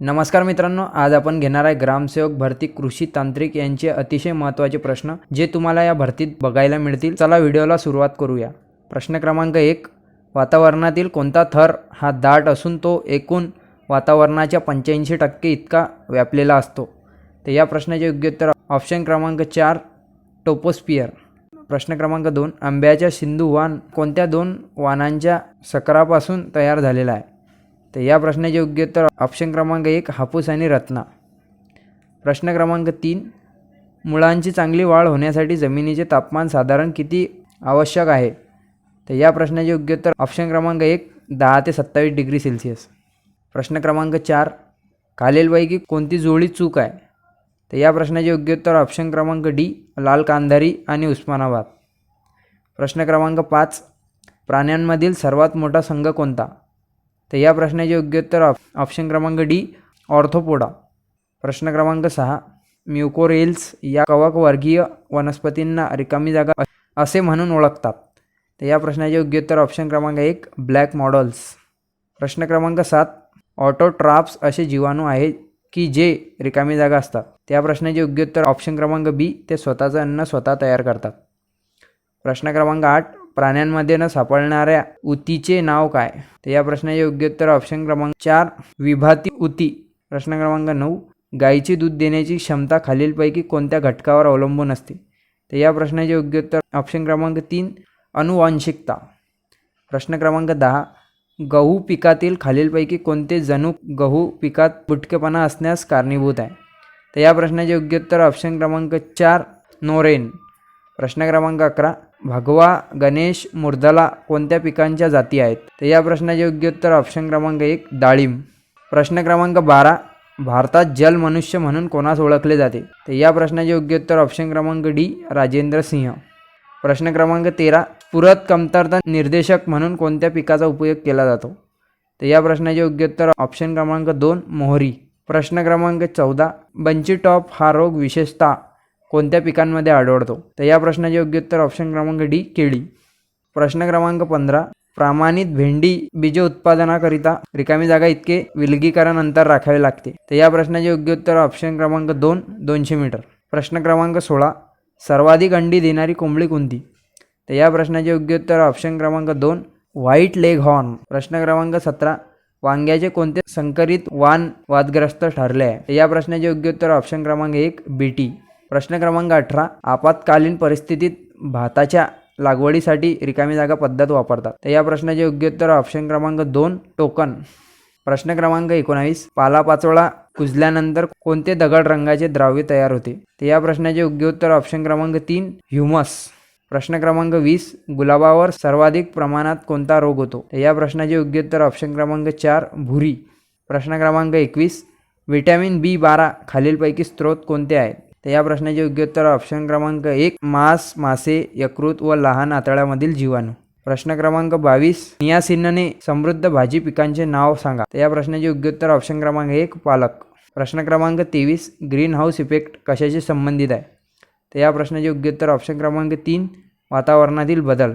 नमस्कार मित्रांनो, आज आपण घेणार आहे ग्रामसेवक भरती कृषी तांत्रिक यांचे अतिशय महत्त्वाचे प्रश्न जे तुम्हाला या भरतीत बघायला मिळतील। चला व्हिडिओला सुरुवात करूया। प्रश्न क्रमांक 1, वातावरणातील कोणता थर हा दाट असून तो एकूण वातावरणाच्या 85% इतका व्यापलेला असतो? तर या प्रश्नाचे योग्य उत्तर ऑप्शन क्रमांक 4, टोपोस्फियर। प्रश्न क्रमांक 2, आंब्याचा सिंधू वाण कोणत्या 2 वाणांच्या सकरापासून तयार झालेला आहे? तर या प्रश्नाचे योग्य उत्तर ऑप्शन क्रमांक 1, हापूस आणि रत्ना। प्रश्न क्रमांक 3, मुळांची चांगली वाढ होण्यासाठी जमिनीचे तापमान साधारण किती आवश्यक आहे? तर या प्रश्नाचे योग्य उत्तर ऑप्शन क्रमांक 1, 10 ते 27 डिग्री सेल्सिअस। प्रश्न क्रमांक 4, खालीलपैकी कोणती जुळी चूक आहे? तर या प्रश्नाचे योग्य उत्तर ऑप्शन क्रमांक डी, लाल कांधारी आणि उस्मानाबाद। प्रश्न क्रमांक 5, प्राण्यांमधील सर्वात मोठा संघ कोणता? तर या प्रश्नाचे योग्य उत्तर ऑप्शन क्रमांक डी, ऑर्थोपोडा। प्रश्न क्रमांक 6, म्युकोरेल्स या कवकवर्गीय वनस्पतींना रिकामी जागा असे म्हणून ओळखतात? तर या प्रश्नाचे योग्य उत्तर ऑप्शन क्रमांक 1, ब्लॅक मॉडल्स। प्रश्न क्रमांक 7, ऑटोट्राप्स असे जीवाणू आहेत की जे रिकामी जागा असतात? त्या प्रश्नाचे योग्य उत्तर ऑप्शन क्रमांक बी, ते स्वतःचं अन्न स्वतः तयार करतात। प्रश्न क्रमांक 8, प्राण्यांमध्ये न सापडणाऱ्या ऊतीचे नाव काय? तर या प्रश्नाचे योग्य उत्तर ऑप्शन क्रमांक 4, विभाती ऊती। प्रश्न क्रमांक 9, गायीची दूध देण्याची क्षमता खालीलपैकी कोणत्या घटकावर अवलंबून असते? तर या प्रश्नाचे योग्य उत्तर ऑप्शन क्रमांक 3, अनुवांशिकता। प्रश्न क्रमांक 10, गहू पिकातील खालीलपैकी कोणते जनुक गहू पिकात बुटकेपणा असण्यास कारणीभूत आहे? तर या प्रश्नाचे योग्य उत्तर ऑप्शन क्रमांक 4, नोरेन। प्रश्न क्रमांक 11, भगवा, गणेश, मुर्दला कोणत्या पिकांच्या जाती आहेत? तर या प्रश्नाचे योग्य उत्तर ऑप्शन क्रमांक 1, डाळिंब। प्रश्न क्रमांक 12, भारतात जल मनुष्य म्हणून कोणास ओळखले जाते? तर या प्रश्नाचे योग्य उत्तर ऑप्शन क्रमांक डी, राजेंद्र सिंह। प्रश्न क्रमांक 13, पुरत कमतरता निर्देशक म्हणून कोणत्या पिकाचा उपयोग केला जातो? तर या प्रश्नाचे योग्य उत्तर ऑप्शन क्रमांक 2, मोहरी। प्रश्न क्रमांक 14, बंची टॉप हा रोग विशेषतः कोणत्या पिकांमध्ये आढळतो? तर या प्रश्नाचे योग्य उत्तर ऑप्शन क्रमांक डी, केळी। प्रश्न क्रमांक 15, प्रमाणित भेंडी बीज उत्पादनाकरिता रिकामी जागा इतके विलगीकरण अंतर राखावे लागते? तर या प्रश्नाचे योग्य उत्तर ऑप्शन क्रमांक 2, 200 मीटर। प्रश्न क्रमांक 16, सर्वाधिक अंडी देणारी कोंबडी कोणती? तर या प्रश्नाचे योग्य उत्तर ऑप्शन क्रमांक 2, व्हाईट लेग हॉर्न। प्रश्न क्रमांक 17, वांग्याचे कोणते संकरित वाण वादग्रस्त ठरले आहे? तर या प्रश्नाचे योग्य उत्तर ऑप्शन क्रमांक 1, बीटी। प्रश्न क्रमांक 18, आपत्कालीन परिस्थितीत भाताच्या लागवडीसाठी रिकामी जागा पद्धत वापरतात? तर या प्रश्नाचे योग्य उत्तर ऑप्शन क्रमांक 2, टोकन। प्रश्न क्रमांक 19, पालापाचोळा कुजल्यानंतर कोणते दगड रंगाचे द्राव्य तयार होते? तर या प्रश्नाचे योग्य उत्तर ऑप्शन क्रमांक 3, ह्युमस। प्रश्न क्रमांक 20, गुलाबावर सर्वाधिक प्रमाणात कोणता रोग होतो? तर या प्रश्नाचे योग्य उत्तर ऑप्शन क्रमांक 4, भुरी। प्रश्न क्रमांक 21, व्हिटॅमिन B12 खालीलपैकी स्रोत कोणते आहेत? तर या प्रश्नाचे योग्य उत्तर ऑप्शन क्रमांक 1, मांस, मासे, यकृत व लहान आतड्यामधील जीवाणू। प्रश्न क्रमांक 22, नियासिनने समृद्ध भाजी पिकांचे नाव सांगा? तर या प्रश्नाचे योग्य उत्तर ऑप्शन क्रमांक 1, पालक। प्रश्न क्रमांक 23, ग्रीन हाऊस इफेक्ट कशाशी संबंधित आहे? तर या प्रश्नाचे योग्य उत्तर ऑप्शन क्रमांक 3, वातावरणातील बदल।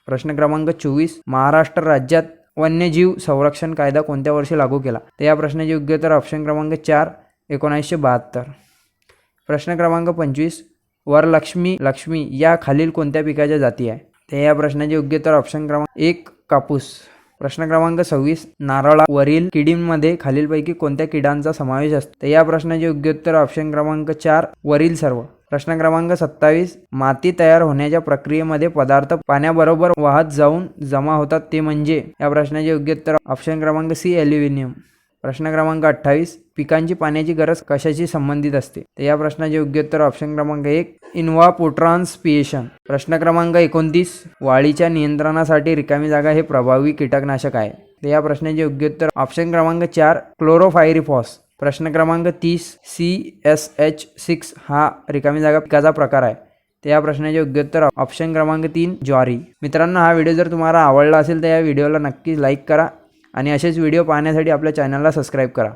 प्रश्न क्रमांक 24, महाराष्ट्र राज्यात वन्यजीव संरक्षण कायदा कोणत्या वर्षी लागू केला? तर या प्रश्नाचे योग्य उत्तर ऑप्शन क्रमांक 4, 1972। प्रश्न क्रमांक 25, वरलक्ष्मी लक्ष्मी या खालील कोणत्या पिकाच्या जाती आहे? तर या प्रश्नाचे योग्य उत्तर ऑप्शन क्रमांक 1, कापूस। प्रश्न क्रमांक 26, नारळावरील किडींमध्ये खालीलपैकी कोणत्या किडांचा समावेश असतो? तर या प्रश्नाचे योग्य उत्तर ऑप्शन क्रमांक 4, वरील सर्व। प्रश्न क्रमांक 27, माती तयार होण्याच्या प्रक्रियेमध्ये पदार्थ पाण्याबरोबर वाहत जाऊन जमा होतात ते म्हणजे? या प्रश्नाचे योग्य उत्तर ऑप्शन क्रमांक सी, ॲल्युमिनियम। प्रश्न क्रमांक 28, पिकांची पाण्याची गरज कशाशी संबंधित असते? तर या प्रश्नाचे योग्य उत्तर ऑप्शन क्रमांक 1, इन्व्हापोट्रान्सपिरेशन। प्रश्न क्रमांक 29, वाळीच्या नियंत्रणासाठी रिकामी जागा हे प्रभावी कीटकनाशक आहे? तर या प्रश्नाचे योग्य उत्तर ऑप्शन क्रमांक 4, क्लोरोफायरिफॉस। प्रश्न क्रमांक 30, CSH6 हा रिकामी जागा पिकाचा प्रकार आहे? तर या प्रश्नाचे योग्य उत्तर ऑप्शन क्रमांक 3, ज्वारी। मित्रांनो, हा व्हिडिओ जर तुम्हाला आवडला असेल तर या व्हिडिओला नक्की लाईक करा आणि असेच व्हिडिओ पाहण्यासाठी आपल्या चॅनलला सबस्क्राईब करा।